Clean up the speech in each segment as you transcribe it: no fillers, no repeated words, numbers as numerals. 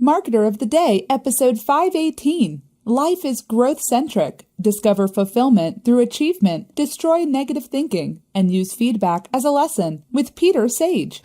Marketer of the Day, episode 518. Life is growth-centric. Discover fulfillment through achievement, destroy negative thinking, and use feedback as a lesson with Peter Sage.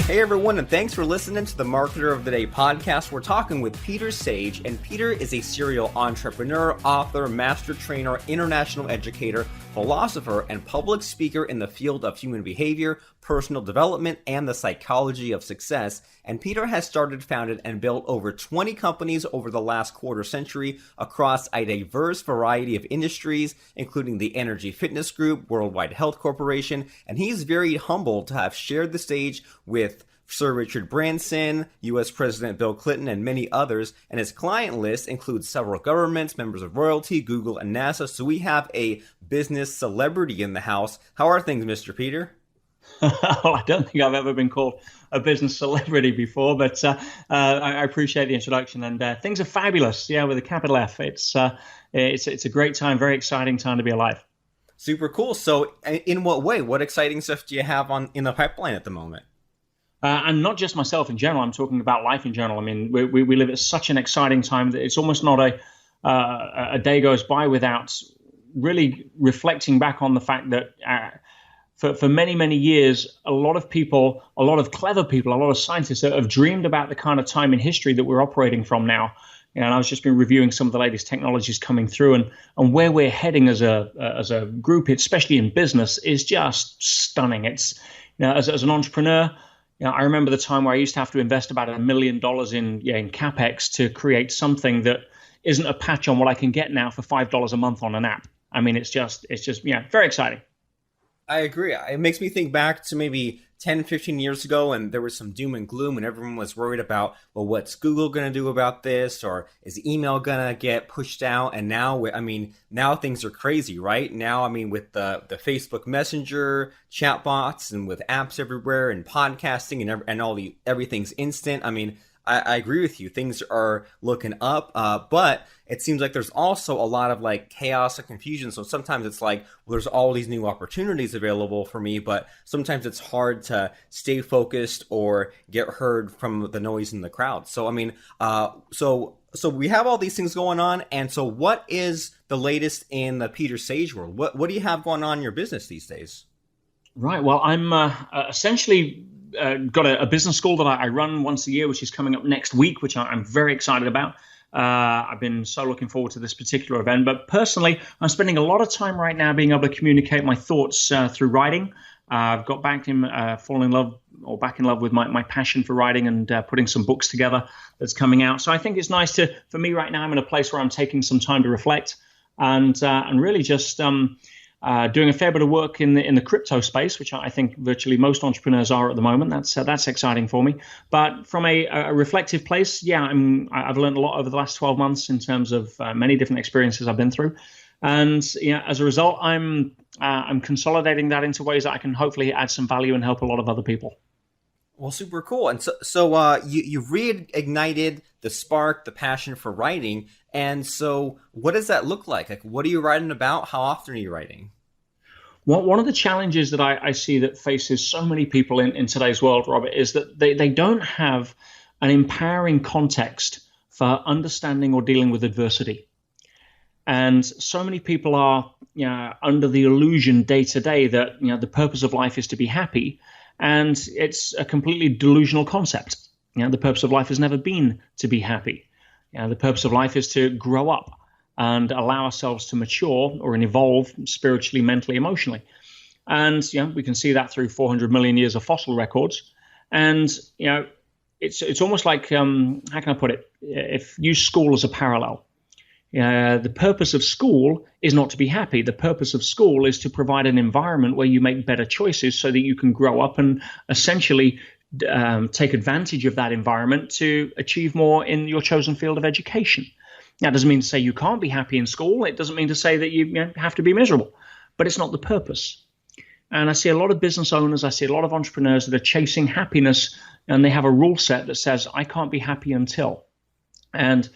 Hey everyone, and thanks for listening to the Marketer of the Day podcast. We're talking with Peter Sage, and Peter is a serial entrepreneur, author, master trainer, international educator, philosopher, and public speaker in the field of human behavior, personal development, and the psychology of success. And Peter has started, founded, and built over 20 companies over the last quarter century across a diverse variety of industries, including the Energy Fitness Group, Worldwide Health Corporation, and he's very humbled to have shared the stage with Sir Richard Branson, U.S. President Bill Clinton, and many others, and his client list includes several governments, members of royalty, Google, and NASA, so we have a business celebrity in the house. How are things, Mr. Peter? Well, I don't think I've ever been called a business celebrity before, but I appreciate the introduction, and things are fabulous, with a capital F. It's a great time, very exciting time to be alive. Super cool. So in what way? What exciting stuff do you have in the pipeline at the moment? And not just myself in general. I'm talking about life in general. I mean, we live at such an exciting time that it's almost not a day goes by without really reflecting back on the fact that for many, many years, a lot of people, a lot of clever people, a lot of scientists have dreamed about the kind of time in history that we're operating from now. And I was just been reviewing some of the latest technologies coming through, and where we're heading as a group, especially in business, is just stunning. It's, as an entrepreneur, I remember the time where I used to have to invest about $1 million in capex to create something that isn't a patch on what I can get now for $5 a month on an app. I mean, it's just very exciting. I agree. It makes me think back to maybe 10, 15 years ago, and there was some doom and gloom, and everyone was worried about, well, what's Google going to do about this? Or is email going to get pushed out? And now, now things are crazy, right? Now, with the Facebook Messenger, chatbots, and with apps everywhere, and podcasting, and everything's instant. I agree with you. Things are looking up, but it seems like there's also a lot of chaos and confusion. So sometimes it's there's all these new opportunities available for me, but sometimes it's hard to stay focused or get heard from the noise in the crowd. So, so we have all these things going on. And so what is the latest in the Peter Sage world? What do you have going on in your business these days? Right. Well, I'm essentially got a business school that I run once a year, which is coming up next week, which I'm very excited about. I've been so looking forward to this particular event. But personally, I'm spending a lot of time right now being able to communicate my thoughts through writing. I've got back in love with my passion for writing and putting some books together that's coming out. So I think it's nice for me right now, I'm in a place where I'm taking some time to reflect and really just doing a fair bit of work in the crypto space, which I think virtually most entrepreneurs are at the moment. That's exciting for me. But from a reflective place, I've learned a lot over the last 12 months in terms of many different experiences I've been through, and as a result, I'm consolidating that into ways that I can hopefully add some value and help a lot of other people. Well, super cool. And so you reignited the spark, the passion for writing. And so what does that look like? What are you writing about? How often are you writing? Well, one of the challenges that I see that faces so many people in today's world, Robert, is that they don't have an empowering context for understanding or dealing with adversity. And so many people are under the illusion day to day that the purpose of life is to be happy. And it's a completely delusional concept. The purpose of life has never been to be happy. The purpose of life is to grow up and allow ourselves to mature or evolve spiritually, mentally, emotionally. And we can see that through 400 million years of fossil records. And it's almost like how can I put it? If you use school as a parallel, the purpose of school is not to be happy. The purpose of school is to provide an environment where you make better choices so that you can grow up and essentially take advantage of that environment to achieve more in your chosen field of education. Now, it doesn't mean to say you can't be happy in school. It doesn't mean to say that you have to be miserable, but it's not the purpose. And I see a lot of business owners, I see a lot of entrepreneurs that are chasing happiness, and they have a rule set that says, I can't be happy until. And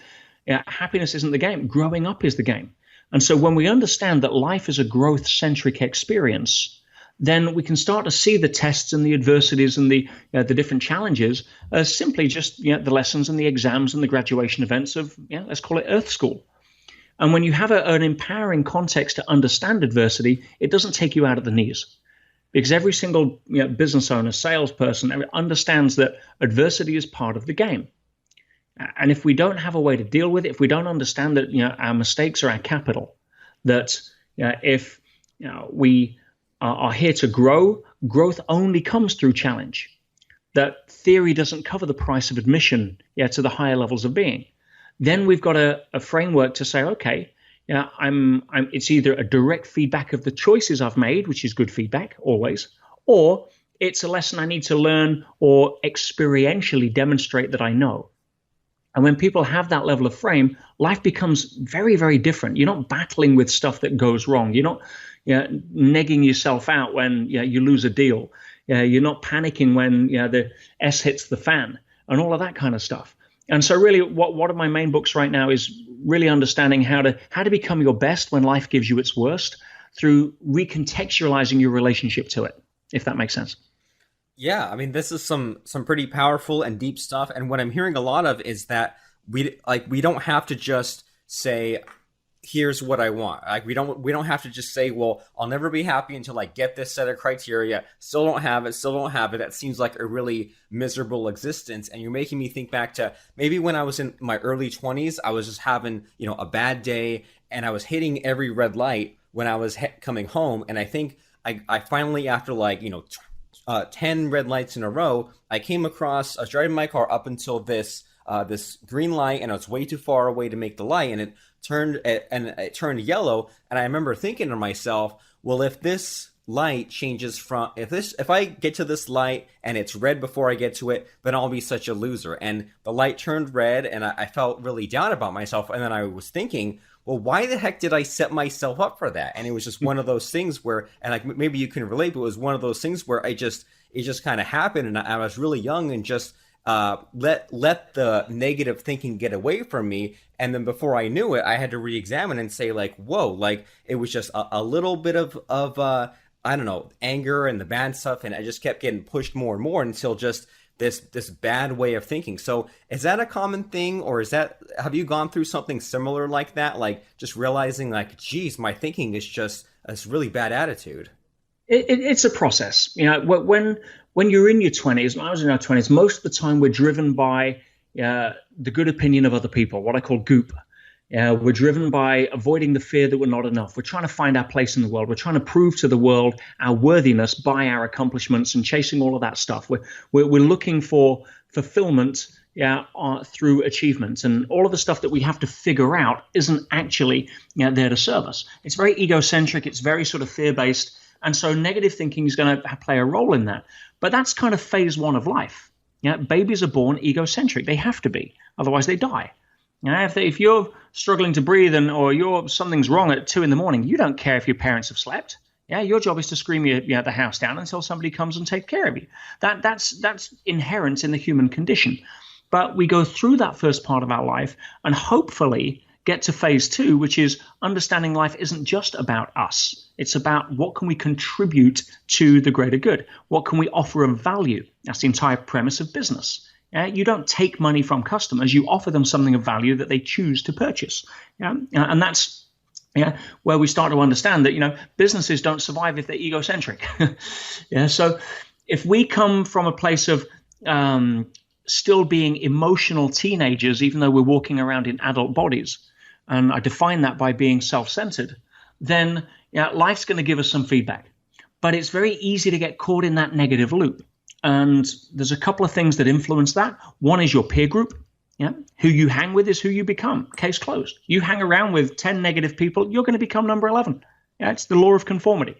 happiness isn't the game. Growing up is the game. And so when we understand that life is a growth-centric experience, then we can start to see the tests and the adversities and the different challenges as simply just the lessons and the exams and the graduation events of, let's call it Earth School. And when you have an empowering context to understand adversity, it doesn't take you out at the knees. Because every single business owner, salesperson understands that adversity is part of the game. And if we don't have a way to deal with it, if we don't understand that our mistakes are our capital, that if we are here to grow, growth only comes through challenge. That theory doesn't cover the price of admission to the higher levels of being. Then we've got a framework to say, okay, it's either a direct feedback of the choices I've made, which is good feedback always, or it's a lesson I need to learn or experientially demonstrate that I know. And when people have that level of frame, life becomes very, very different. You're not battling with stuff that goes wrong. You're not negging yourself out when you lose a deal. You're not panicking when the S hits the fan and all of that kind of stuff. And so really one of my main books right now is really understanding how to become your best when life gives you its worst through recontextualizing your relationship to it, if that makes sense. Yeah, I mean, this is some pretty powerful and deep stuff. And what I'm hearing a lot of is that we don't have to just say, here's what I want. Like we don't have to just say, well, I'll never be happy until I get this set of criteria. Still don't have it. That seems like a really miserable existence. And you're making me think back to maybe when I was in my early 20s, I was just having, a bad day and I was hitting every red light when I was coming home. And I think I finally, after 10 red lights in a row, I was driving my car up until this green light, and I was way too far away to make the light, and it turned yellow. And I remember thinking to myself, well, if this light changes if I get to this light and it's red before I get to it, then I'll be such a loser. And the light turned red, and I felt really down about myself. And then I was thinking, well, why the heck did I set myself up for that? And it was just one of those things where, and maybe you can relate, but it was one of those things where it just kind of happened, and I was really young and just let the negative thinking get away from me. And then before I knew it, I had to re-examine and say, whoa, it was just a little bit of I don't know, anger and the bad stuff, and I just kept getting pushed more and more until just this bad way of thinking. So is that a common thing, or have you gone through something similar like that? Like just realizing geez, my thinking is just this really bad attitude. It's a process. When you're in your 20s, when I was in our 20s, most of the time we're driven by the good opinion of other people, what I call goop. We're driven by avoiding the fear that we're not enough. We're trying to find our place in the world. We're trying to prove to the world our worthiness by our accomplishments and chasing all of that stuff. We're looking for fulfillment through achievements, and all of the stuff that we have to figure out isn't actually there to serve us. It's very egocentric. It's very sort of fear-based, and so negative thinking is going to play a role in that. But that's kind of phase one of life. Babies are born egocentric. They have to be, otherwise they die. If you're struggling to breathe or something's wrong at 2 a.m, you don't care if your parents have slept. Your job is to scream the house down until somebody comes and takes care of you. That's inherent in the human condition. But we go through that first part of our life and hopefully get to phase 2, which is understanding life isn't just about us. It's about what can we contribute to the greater good? What can we offer of value? That's the entire premise of business. You don't take money from customers. You offer them something of value that they choose to purchase. And that's where we start to understand that, businesses don't survive if they're egocentric. So if we come from a place of still being emotional teenagers, even though we're walking around in adult bodies, and I define that by being self-centered, then life's going to give us some feedback. But it's very easy to get caught in that negative loop. And there's a couple of things that influence that. One is your peer group. Who you hang with is who you become. Case closed. You hang around with 10 negative people, you're going to become number 11. It's the law of conformity.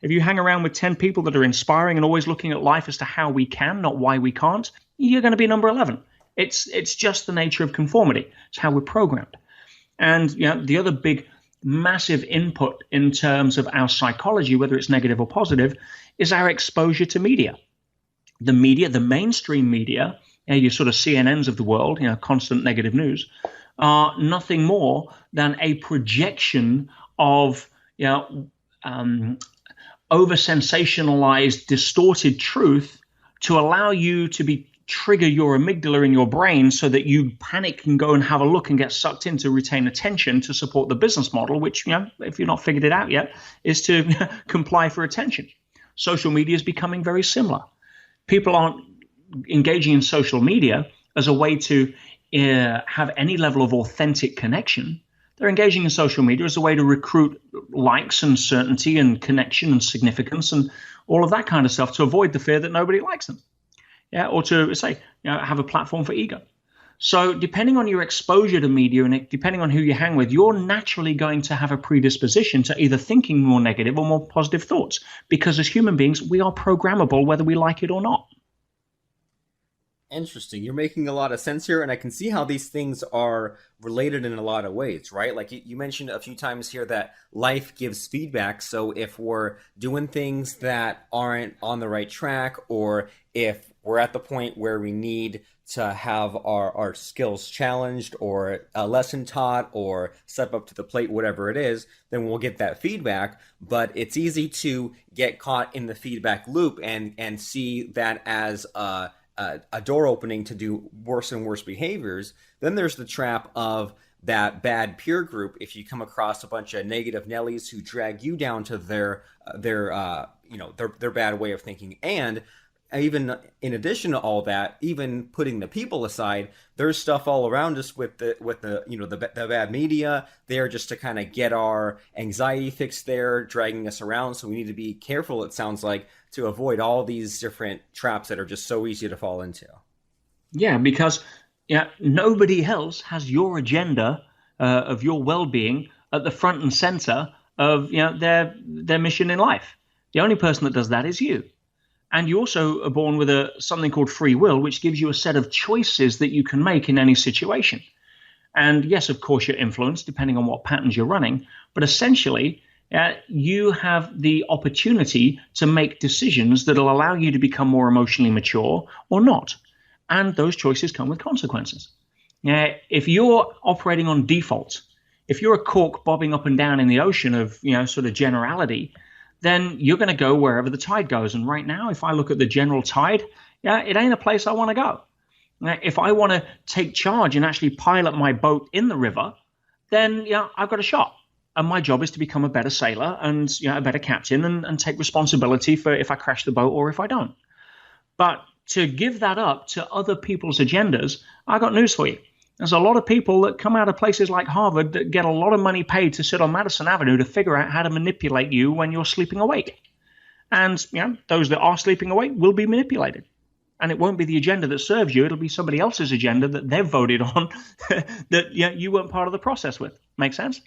If you hang around with 10 people that are inspiring and always looking at life as to how we can, not why we can't, you're going to be number 11. It's just the nature of conformity. It's how we're programmed. And the other big massive input in terms of our psychology, whether it's negative or positive, is our exposure to media. The media, the mainstream media, your sort of CNNs of the world, constant negative news, are nothing more than a projection of over sensationalized, distorted truth to allow you to trigger your amygdala in your brain so that you panic and go and have a look and get sucked in to retain attention to support the business model, which, if you've not figured it out yet, is to comply for attention. Social media is becoming very similar. People aren't engaging in social media as a way to have any level of authentic connection. They're engaging in social media as a way to recruit likes and certainty and connection and significance and all of that kind of stuff to avoid the fear that nobody likes them. Yeah, or to say, have a platform for ego. So depending on your exposure to media and depending on who you hang with, you're naturally going to have a predisposition to either thinking more negative or more positive thoughts, because as human beings, we are programmable whether we like it or not. Interesting. You're making a lot of sense here, and I can see how these things are related in a lot of ways, right? Like you mentioned a few times here that life gives feedback. So if we're doing things that aren't on the right track, or if we're at the point where we need to have our skills challenged or a lesson taught or step up to the plate, whatever it is, then we'll get that feedback. But it's easy to get caught in the feedback loop and see that as a door opening to do worse and worse behaviors. Then there's the trap of that bad peer group. If you come across a bunch of negative Nellies who drag you down to their bad way of thinking, and even in addition to all that, even putting the people aside, there's stuff all around us with the bad media there just to kind of get our anxiety fixed there, dragging us around. So we need to be careful, it sounds like, to avoid all these different traps that are just so easy to fall into. Yeah, because nobody else has your agenda of your well-being at the front and center of their mission in life. The only person that does that is you. And you also are born with something called free will, which gives you a set of choices that you can make in any situation. And yes, of course, you're influenced depending on what patterns you're running. But essentially, you have the opportunity to make decisions that will allow you to become more emotionally mature or not. And those choices come with consequences. If you're operating on default, if you're a cork bobbing up and down in the ocean of sort of generality, then you're going to go wherever the tide goes. And right now, if I look at the general tide, it ain't a place I want to go. If I want to take charge and actually pilot my boat in the river, then I've got a shot. And my job is to become a better sailor and a better captain and take responsibility for if I crash the boat or if I don't. But to give that up to other people's agendas, I got news for you. There's a lot of people that come out of places like Harvard that get a lot of money paid to sit on Madison Avenue to figure out how to manipulate you when you're sleeping awake. And those that are sleeping awake will be manipulated. And it won't be the agenda that serves you. It'll be somebody else's agenda that they've voted on that you weren't part of the process with. Make sense?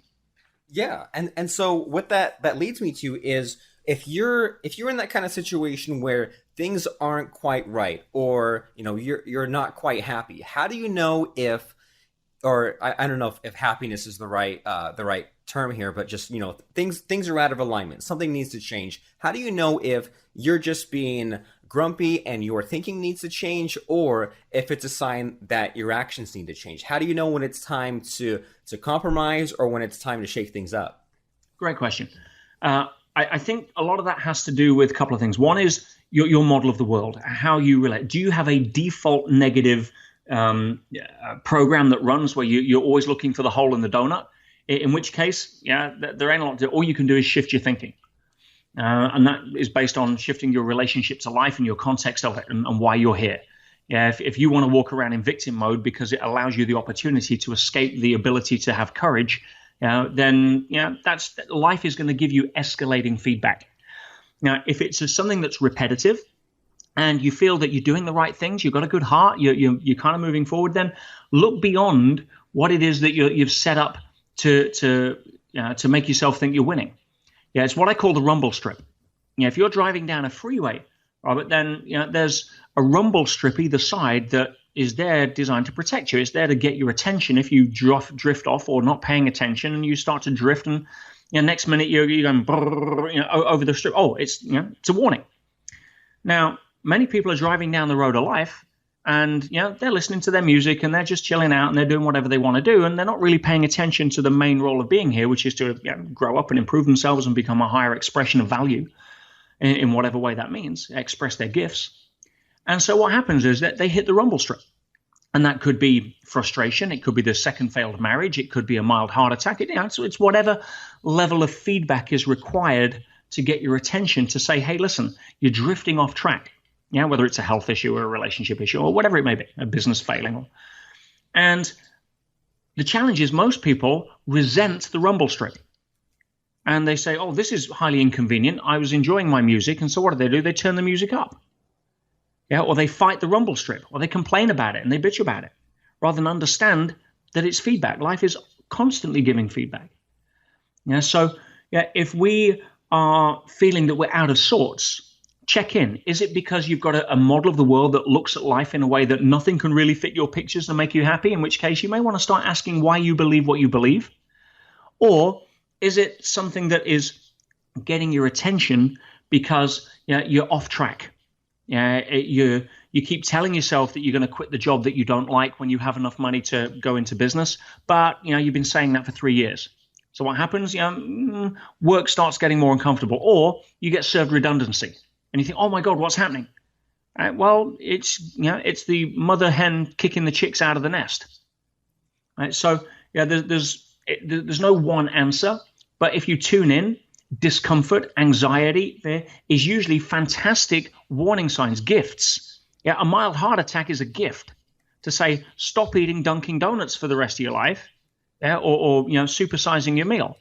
Yeah. And so what that leads me to is if you're in that kind of situation where things aren't quite right, or you're not quite happy, how do you know if, or I don't know if happiness is the right term here, but just things are out of alignment, something needs to change? How do you know if you're just being grumpy and your thinking needs to change, or if it's a sign that your actions need to change? How do you know when it's time to compromise or when it's time to shake things up? Great question. I think a lot of that has to do with a couple of things. One is your model of the world, how you relate. Do you have a default negative program that runs where you're always looking for the hole in the donut? In which case, there ain't a lot to do. All you can do is shift your thinking. And that is based on shifting your relationship to life and your context of it and why you're here. If you want to walk around in victim mode because it allows you the opportunity to escape the ability to have courage, then that's life is going to give you escalating feedback. Now, if it's something that's repetitive and you feel that you're doing the right things, you've got a good heart, you're kind of moving forward, then look beyond what it is that you've set up to make yourself think you're winning. It's what I call the rumble strip. If you're driving down a freeway, Robert, then there's a rumble strip either side that is there designed to protect you. It's there to get your attention if you drift off or not paying attention and you start to drift, and next minute you're going over the strip. Oh, it's a warning. Now, many people are driving down the road of life, and they're listening to their music and they're just chilling out and they're doing whatever they want to do, and they're not really paying attention to the main role of being here, which is to grow up and improve themselves and become a higher expression of value. in whatever way that means, express their gifts. And so what happens is that they hit the rumble strip. And that could be frustration. It could be the second failed marriage. It could be a mild heart attack. It's whatever level of feedback is required to get your attention to say, hey, listen, you're drifting off track. Whether it's a health issue or a relationship issue or whatever it may be, a business failing. And the challenge is most people resent the rumble strip. And they say, oh, this is highly inconvenient. I was enjoying my music. And so what do? They turn the music up. Or they fight the rumble strip, or they complain about it and they bitch about it, rather than understand that it's feedback. Life is constantly giving feedback. So if we are feeling that we're out of sorts, check in. Is it because you've got a model of the world that looks at life in a way that nothing can really fit your pictures and make you happy, in which case you may want to start asking why you believe what you believe? Or is it something that is getting your attention because you're off track? You keep telling yourself that you're going to quit the job that you don't like when you have enough money to go into business, but you've been saying that for 3 years. So what happens? Work starts getting more uncomfortable, or you get served redundancy, and you think, "Oh my God, what's happening?" Well, it's the mother hen kicking the chicks out of the nest. Right? So there's no one answer, but if you tune in, discomfort, anxiety, there is usually fantastic warning signs, gifts. A mild heart attack is a gift to say, stop eating Dunkin' Donuts for the rest of your life, or supersizing your meal.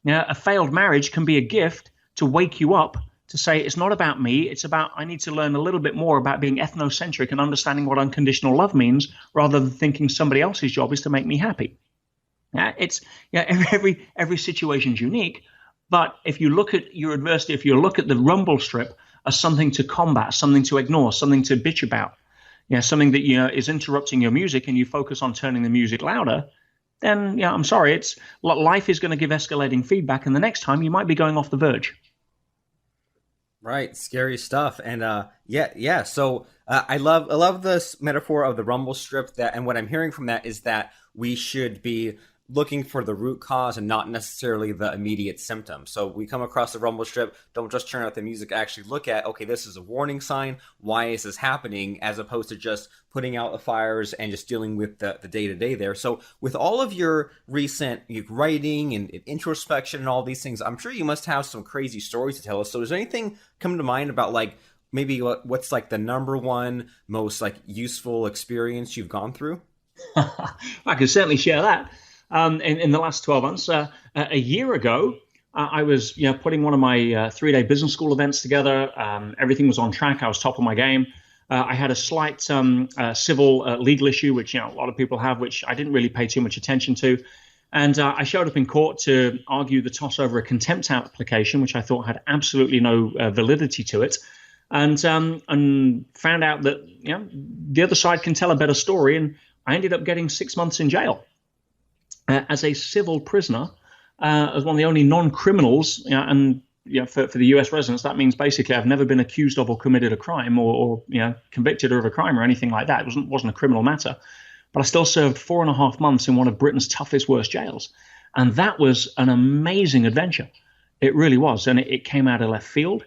A failed marriage can be a gift to wake you up to say, it's not about me, it's about, I need to learn a little bit more about being ethnocentric and understanding what unconditional love means, rather than thinking somebody else's job is to make me happy. Every situation's unique. But if you look at your adversity, if you look at the rumble strip as something to combat, something to ignore, something to bitch about, something that is interrupting your music, and you focus on turning the music louder, then I'm sorry, it's life is going to give escalating feedback, and the next time you might be going off the verge. Right, scary stuff. And So I love this metaphor of the rumble strip. And what I'm hearing from that is that we should be looking for the root cause and not necessarily the immediate symptom. So we come across the rumble strip, don't just turn out the music, actually look at, okay, this is a warning sign. Why is this happening? As opposed to just putting out the fires and just dealing with the day-to-day there. So with all of your recent writing and introspection and all these things, I'm sure you must have some crazy stories to tell us. So is there anything come to mind about maybe what's the number one most useful experience you've gone through? I can certainly share that. In the last 12 months, a year ago, I was putting one of my 3-day business school events together. Everything was on track. I was top of my game. I had a slight civil legal issue, which a lot of people have, which I didn't really pay too much attention to. And I showed up in court to argue the toss over a contempt application, which I thought had absolutely no validity to it. And found out that the other side can tell a better story. And I ended up getting 6 months in jail. As a civil prisoner, as one of the only non-criminals, and for the U.S. residents, that means basically I've never been accused of or committed a crime or convicted of a crime or anything like that. It wasn't a criminal matter, but I still served 4.5 months in one of Britain's toughest, worst jails, and that was an amazing adventure. It really was, and it came out of left field.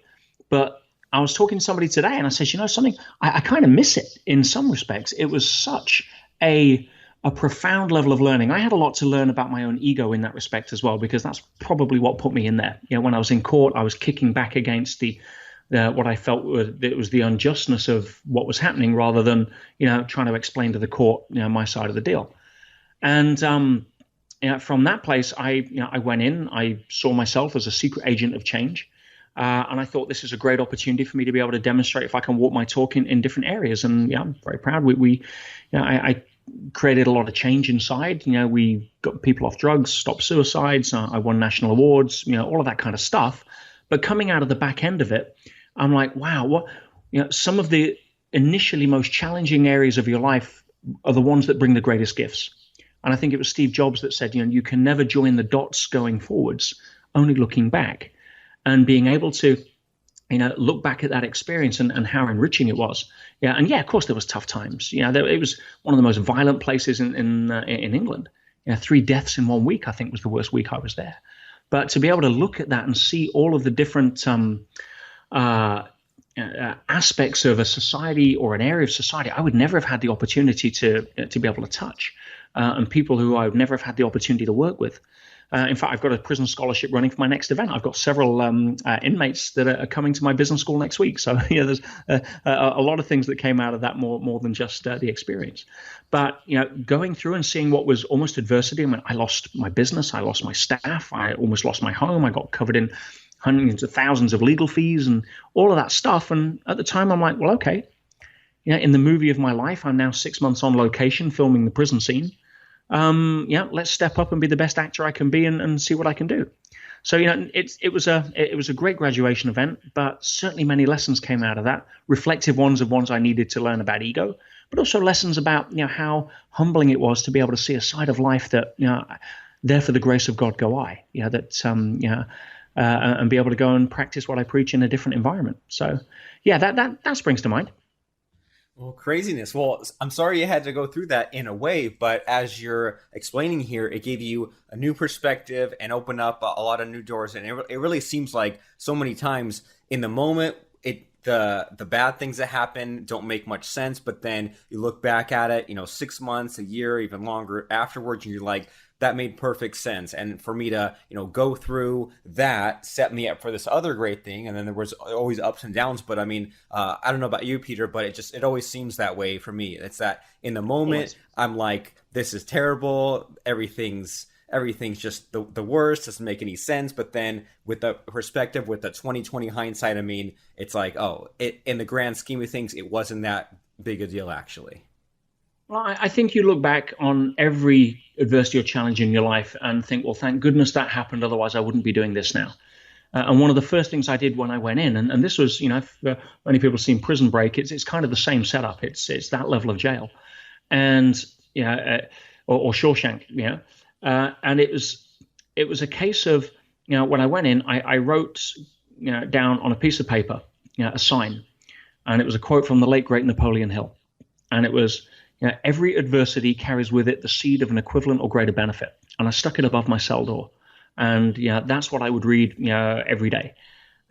But I was talking to somebody today, and I said, something, I kind of miss it in some respects. It was such a profound level of learning. I had a lot to learn about my own ego in that respect as well, because that's probably what put me in there. When I was in court, I was kicking back against the what I felt was the unjustness of what was happening, rather than trying to explain to the court my side of the deal. And from that place, I went in. I saw myself as a secret agent of change. And I thought this is a great opportunity for me to be able to demonstrate if I can walk my talk in different areas. And I'm very proud. I created a lot of change inside. We got people off drugs, stopped suicides. I won national awards, all of that kind of stuff. But coming out of the back end of it, I'm like, wow, what, some of the initially most challenging areas of your life are the ones that bring the greatest gifts. And I think it was Steve Jobs that said, you can never join the dots going forwards, only looking back. And being able to look back at that experience and how enriching it was. And of course there was tough times. It was one of the most violent places in England. 3 deaths in 1 week, I think, was the worst week I was there. But to be able to look at that and see all of the different aspects of a society or an area of society I would never have had the opportunity to be able to touch, and people who I would never have had the opportunity to work with. In fact, I've got a prison scholarship running for my next event. I've got several inmates that are coming to my business school next week. So there's a lot of things that came out of that more than just the experience. But going through and seeing what was almost adversity. I mean, I lost my business, I lost my staff, I almost lost my home. I got covered in hundreds of thousands of legal fees and all of that stuff. And at the time, I'm like, well, okay. In the movie of my life, I'm now 6 months on location filming the prison scene. Let's step up and be the best actor I can be and see what I can do. So, it was a great graduation event, but certainly many lessons came out of that, reflective ones I needed to learn about ego, but also lessons about, how humbling it was to be able to see a side of life that, there for the grace of God go I, and be able to go and practice what I preach in a different environment. So, that springs to mind. Well, craziness. Well, I'm sorry you had to go through that in a way, but as you're explaining here, it gave you a new perspective and opened up a lot of new doors. And it really seems like so many times in the moment, the bad things that happen don't make much sense. But then you look back at it, 6 months, a year, even longer afterwards, and you're like, that made perfect sense. And for me to, go through that set me up for this other great thing. And then there was always ups and downs. But I mean, I don't know about you, Peter, but it always seems that way for me. It's that in the moment, I'm like, this is terrible. Everything's just the worst. Doesn't make any sense. But then with the perspective, with the 2020 hindsight, I mean, it's like, in the grand scheme of things, it wasn't that big a deal, actually. Well, I think you look back on every adversity or challenge in your life and think, well, thank goodness that happened. Otherwise, I wouldn't be doing this now. And one of the first things I did when I went in, and this was, if many people have seen Prison Break, it's kind of the same setup. It's that level of jail, and or Shawshank, and it was a case of, when I went in, I wrote down on a piece of paper, a sign, and it was a quote from the late great Napoleon Hill, and it was, every adversity carries with it the seed of an equivalent or greater benefit. And I stuck it above my cell door. And that's what I would read every day.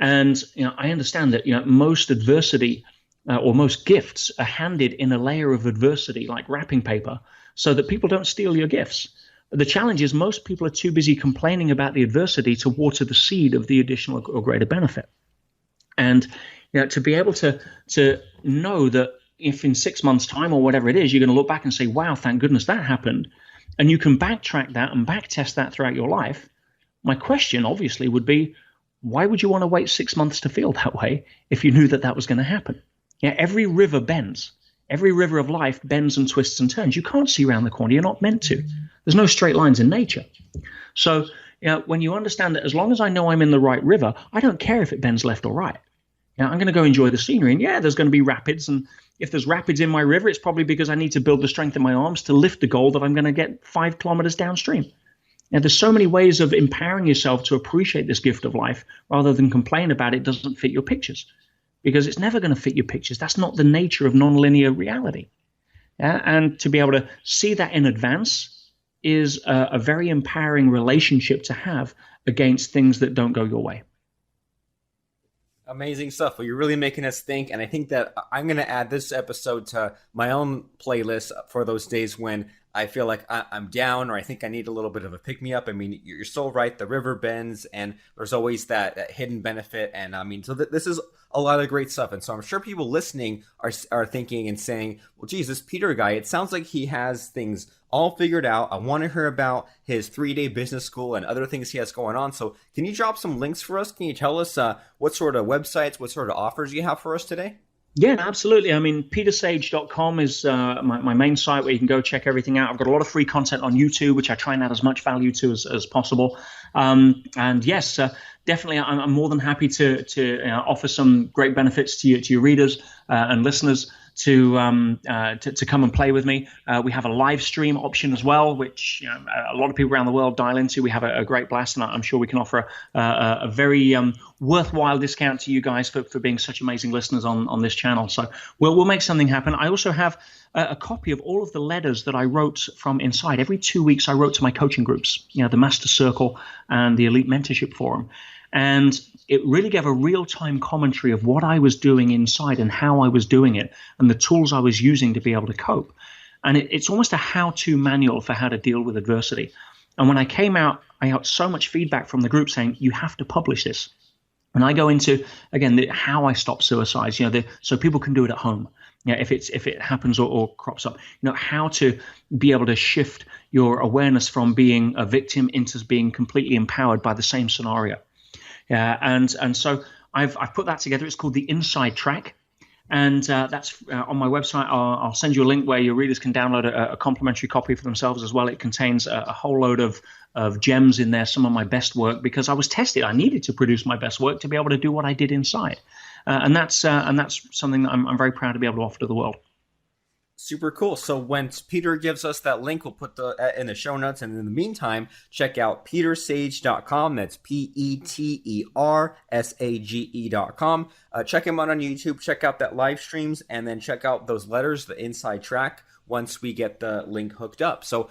And I understand that most adversity or most gifts are handed in a layer of adversity, like wrapping paper, so that people don't steal your gifts. The challenge is most people are too busy complaining about the adversity to water the seed of the additional or greater benefit. And to be able to know that if in 6 months' time or whatever it is, you're going to look back and say, wow, thank goodness that happened, and you can backtrack that and backtest that throughout your life, my question obviously would be, why would you want to wait 6 months to feel that way if you knew that was going to happen? Every river bends. Every river of life bends and twists and turns. You can't see around the corner. You're not meant to. There's no straight lines in nature. So when you understand that as long as I know I'm in the right river, I don't care if it bends left or right. I'm going to go enjoy the scenery. And there's going to be rapids. And if there's rapids in my river, it's probably because I need to build the strength in my arms to lift the goal that I'm going to get 5 kilometers downstream. There's so many ways of empowering yourself to appreciate this gift of life rather than complain about it doesn't fit your pictures, because it's never going to fit your pictures. That's not the nature of nonlinear reality. And to be able to see that in advance is a very empowering relationship to have against things that don't go your way. Amazing stuff. Well, you're really making us think, and I think that I'm going to add this episode to my own playlist for those days when I feel like I'm down or I think I need a little bit of a pick-me-up. I mean, you're so right. The river bends, and there's always that hidden benefit. And I mean, so this is a lot of great stuff. And so I'm sure people listening are thinking and saying, well, geez, this Peter guy, it sounds like he has things all figured out. I want to hear about his 3-day business school and other things he has going on. So can you drop some links for us? Can you tell us what sort of websites, what sort of offers you have for us today? Yeah, absolutely. I mean, petersage.com is my main site where you can go check everything out. I've got a lot of free content on YouTube, which I try and add as much value to as possible. And yes, definitely, I'm more than happy to offer some great benefits to your readers and listeners to come and play with me. We have a live stream option as well, which a lot of people around the world dial into. We have a great blast, and I'm sure we can offer a very worthwhile discount to you guys for being such amazing listeners on this channel. So we'll make something happen. I also have a copy of all of the letters that I wrote from inside. Every 2 weeks, I wrote to my coaching groups, the Master Circle and the Elite Mentorship Forum. And it really gave a real-time commentary of what I was doing inside and how I was doing it and the tools I was using to be able to cope. And it's almost a how-to manual for how to deal with adversity. And when I came out, I got so much feedback from the group saying, you have to publish this. And I go into, again, how I stop suicides, so people can do it at home. If it happens or crops up, how to be able to shift your awareness from being a victim into being completely empowered by the same scenario. And so I've put that together. It's called the Inside Track. And that's on my website. I'll send you a link where your readers can download a complimentary copy for themselves as well. It contains a whole load of gems in there, some of my best work, because I was tested. I needed to produce my best work to be able to do what I did inside. And that's something that I'm very proud to be able to offer to the world. Super cool. So when Peter gives us that link, we'll put in the show notes. And in the meantime, check out petersage.com. That's PETERSAGE.com. Check him out on YouTube. Check out that live streams, and then check out those letters, the Inside Track, once we get the link hooked up. So,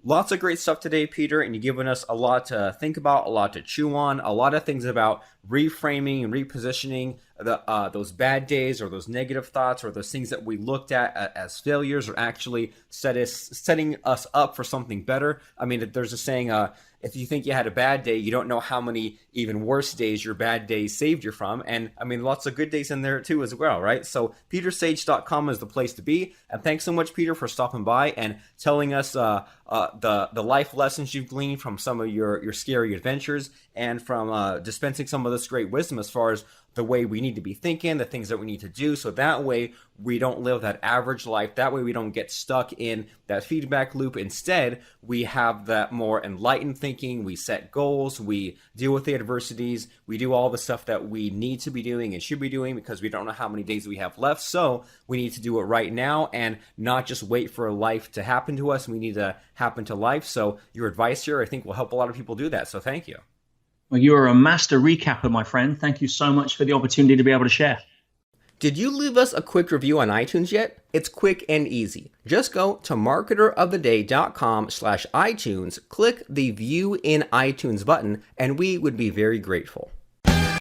lots of great stuff today, Peter, and you've given us a lot to think about, a lot to chew on, a lot of things about reframing and repositioning those bad days or those negative thoughts or those things that we looked at as failures are actually setting us up for something better. There's a saying, if you think you had a bad day, you don't know how many even worse days your bad days saved you from. And lots of good days in there too as well, right? So petersage.com is the place to be. And thanks so much, Peter, for stopping by and telling us the life lessons you've gleaned from some of your scary adventures, and from dispensing some of this great wisdom as far as the way we need to be thinking, the things that we need to do, so that way we don't live that average life. That way we don't get stuck in that feedback loop. Instead, we have that more enlightened thinking. We set goals. We deal with the adversities. We do all the stuff that we need to be doing and should be doing, because we don't know how many days we have left. So we need to do it right now and not just wait for life to happen to us. We need to happen to life. So your advice here, I think, will help a lot of people do that. So thank you. Well, you are a master recapper, my friend. Thank you so much for the opportunity to be able to share. Did you leave us a quick review on iTunes yet? It's quick and easy. Just go to marketeroftheday.com/iTunes, click the View in iTunes button, and we would be very grateful.